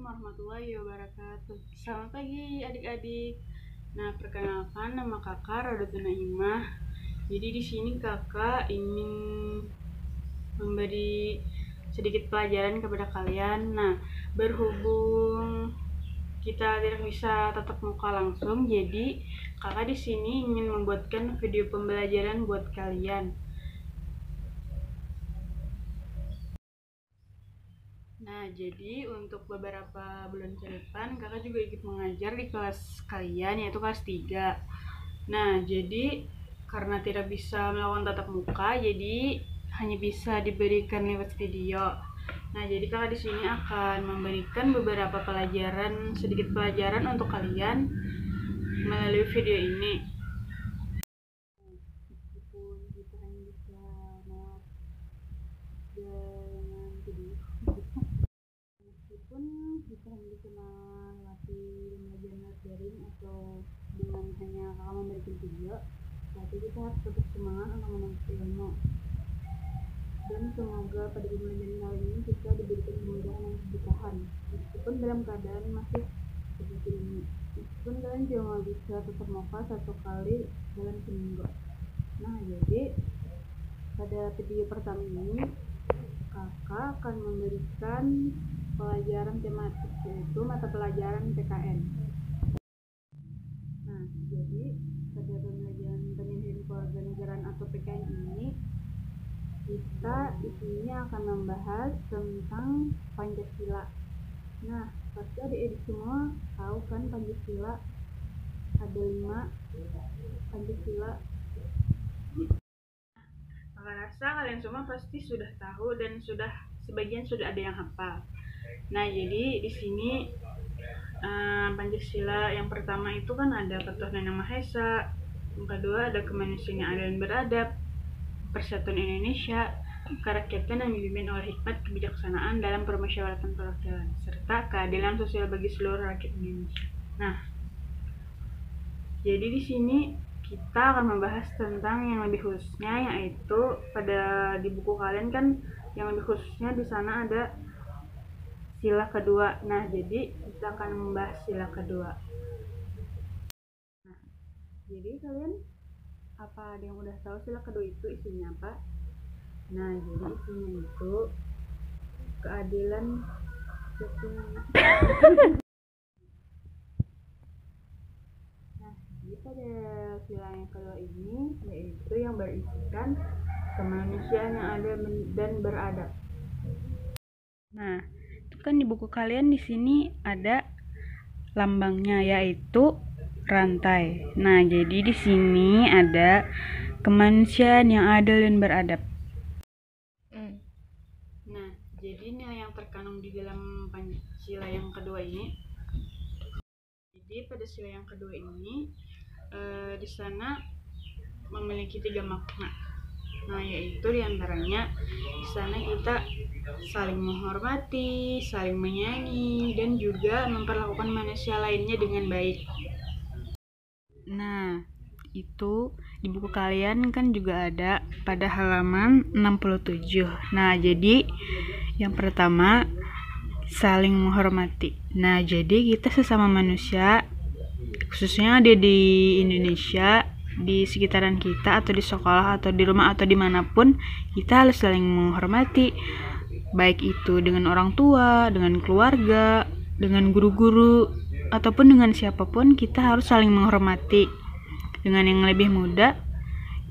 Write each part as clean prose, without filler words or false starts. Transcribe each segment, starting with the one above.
Warahmatullahi wabarakatuh. Selamat pagi adik-adik. Nah, perkenalkan nama kakak Rodatun Naimah. Jadi di sini kakak ingin memberi sedikit pelajaran kepada kalian. Nah, berhubung kita tidak bisa tatap muka langsung, jadi kakak di sini ingin membuatkan video pembelajaran buat kalian. Nah, jadi untuk beberapa bulan ke depan, kakak juga ikut mengajar di kelas kalian, yaitu kelas 3. Nah, jadi karena tidak bisa melakukan tatap muka, jadi hanya bisa diberikan lewat video. Nah, jadi kakak di sini akan memberikan beberapa pelajaran, sedikit pelajaran untuk kalian melalui video ini. Meskipun kita hanya bisa melihat dengan video, meskipun kita hanya bisa melatih belajar daring atau dengan hanya kakak memberikan video, tapi kita harus tetap semangat untuk menuntut ilmu. Dan semoga pada pembelajaran kali ini kita diberikan kemudahan dan keberkahan, meskipun dalam keadaan masih seperti ini. Meskipun kalian cuma bisa tetap muka 1 kali dalam seminggu. Nah, jadi pada video pertama ini kakak akan memberikan pelajaran tematik, yaitu mata pelajaran PKN. Nah, jadi pada pembelajaran pemimpin kewarganegaraan atau PKN ini, kita isinya akan membahas tentang Pancasila. Nah, pasti adik-adik semua tahu kan Pancasila? Ada 5 Pancasila. Kakak rasa kalian semua pasti sudah tahu dan sebagian sudah ada yang hafal. Nah, jadi di sini Pancasila yang pertama itu kan ada Ketuhanan Yang Maha Esa, yang kedua ada kemanusiaan yang adil dan beradab, Persatuan Indonesia, kerakyatan yang dipimpin oleh hikmat kebijaksanaan dalam permusyawaratan perwakilan, serta keadilan sosial bagi seluruh rakyat Indonesia. Nah, jadi di sini kita akan membahas tentang yang lebih khususnya, yaitu pada di buku kalian kan yang lebih khususnya di sana ada sila kedua. Nah, jadi kita akan membahas sila kedua. Nah, jadi kalian apa ada yang udah tahu sila kedua itu isinya apa? Nah, jadi isinya itu keadilan sosial. Nah, jadi pada sila yang kedua ini yaitu yang berisikan kemanusiaan yang adil dan beradab. Nah, itu kan di buku kalian di sini ada lambangnya, yaitu rantai. Nah, jadi di sini ada kemanusiaan yang adil dan beradab. Nah, jadi nilai yang terkandung di dalam sila yang kedua ini. Jadi pada sila yang kedua ini di sana memiliki 3 makna. Nah, yaitu diantaranya di sana kita saling menghormati, saling menyayangi, dan juga memperlakukan manusia lainnya dengan baik. Nah, itu di buku kalian kan juga ada pada halaman 67. Nah, jadi yang pertama saling menghormati. Nah, jadi kita sesama manusia, khususnya ada di Indonesia, di sekitaran kita atau di sekolah atau di rumah atau dimanapun, kita harus saling menghormati, baik itu dengan orang tua, dengan keluarga, dengan guru-guru, ataupun dengan siapapun. Kita harus saling menghormati. Dengan yang lebih muda,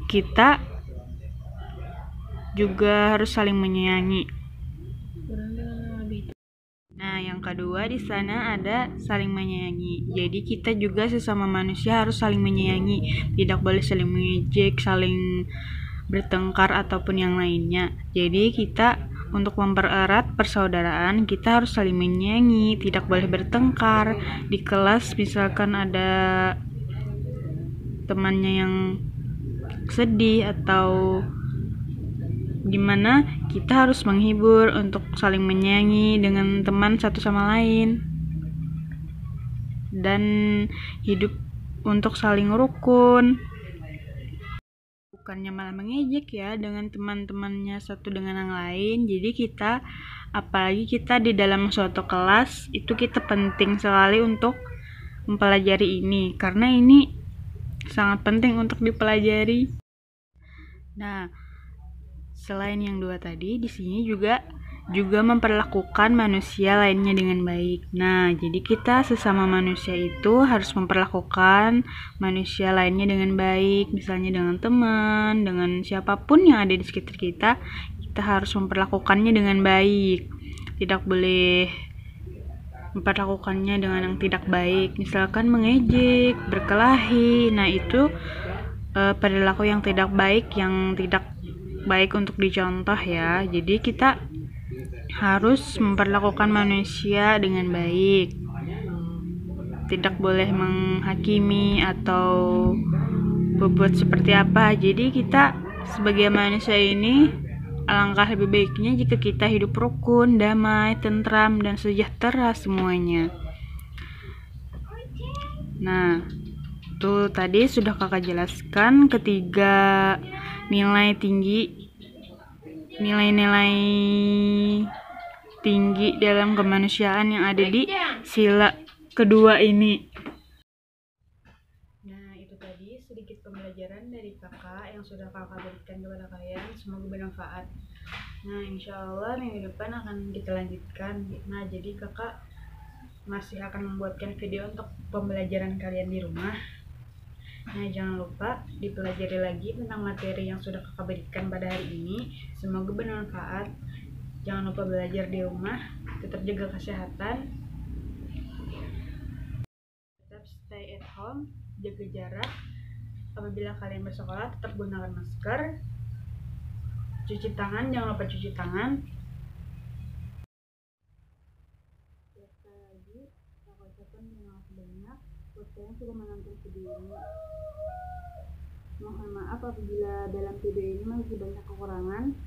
kita juga harus saling menyayangi. Nah, yang kedua di sana ada saling menyayangi. Jadi kita juga sesama manusia harus saling menyayangi. Tidak boleh saling mengejek, saling bertengkar ataupun yang lainnya. Jadi kita untuk mempererat persaudaraan, kita harus saling menyayangi, tidak boleh bertengkar. Di kelas misalkan ada temannya yang sedih atau gimana, kita harus menghibur untuk saling menyayangi dengan teman satu sama lain, dan hidup untuk saling rukun. bukannya malah mengejek ya dengan teman-temannya satu dengan yang lain. Jadi kita, apalagi kita di dalam suatu kelas, itu kita penting sekali untuk mempelajari ini, karena ini sangat penting untuk dipelajari. Nah, selain yang dua tadi, di sini juga memperlakukan manusia lainnya dengan baik. Nah, jadi kita sesama manusia itu harus memperlakukan manusia lainnya dengan baik, misalnya dengan teman, dengan siapapun yang ada di sekitar kita, kita harus memperlakukannya dengan baik. Tidak boleh memperlakukannya dengan yang tidak baik, misalkan mengejek, berkelahi. Nah, itu perilaku yang tidak baik untuk dicontoh ya. Jadi kita harus memperlakukan manusia dengan baik, tidak boleh menghakimi atau berbuat seperti apa. Jadi kita sebagai manusia ini, alangkah lebih baiknya jika kita hidup rukun, damai, tentram, dan sejahtera semuanya. Nah, itu tadi sudah kakak jelaskan ketiga nilai tinggi dalam kemanusiaan yang ada di sila kedua ini. Nah, itu tadi sedikit pembelajaran dari kakak yang sudah kakak berikan kepada kalian. Semoga bermanfaat. Nah, insya Allah minggu depan akan kita lanjutkan. Nah, jadi kakak masih akan membuatkan video untuk pembelajaran kalian di rumah. Nah, jangan lupa dipelajari lagi tentang materi yang sudah kakak berikan pada hari ini. Semoga bermanfaat. Jangan lupa belajar di rumah, tetap jaga kesehatan, tetap stay at home, jaga jarak. Apabila kalian bersekolah, tetap gunakan masker, cuci tangan, jangan lupa cuci tangan. Sekali lagi, saya ucapkan terima kasih banyak buat kalian sudah menonton video ini. Mohon maaf apabila dalam video ini masih banyak kekurangan.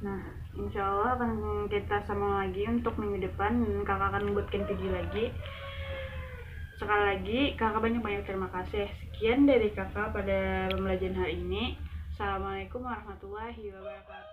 Nah, insya Allah akan kita sambung lagi untuk minggu depan. Kakak akan membuatkan video lagi. Sekali lagi, kakak banyak-banyak terima kasih. Sekian dari kakak pada pembelajaran hari ini. Assalamualaikum warahmatullahi wabarakatuh.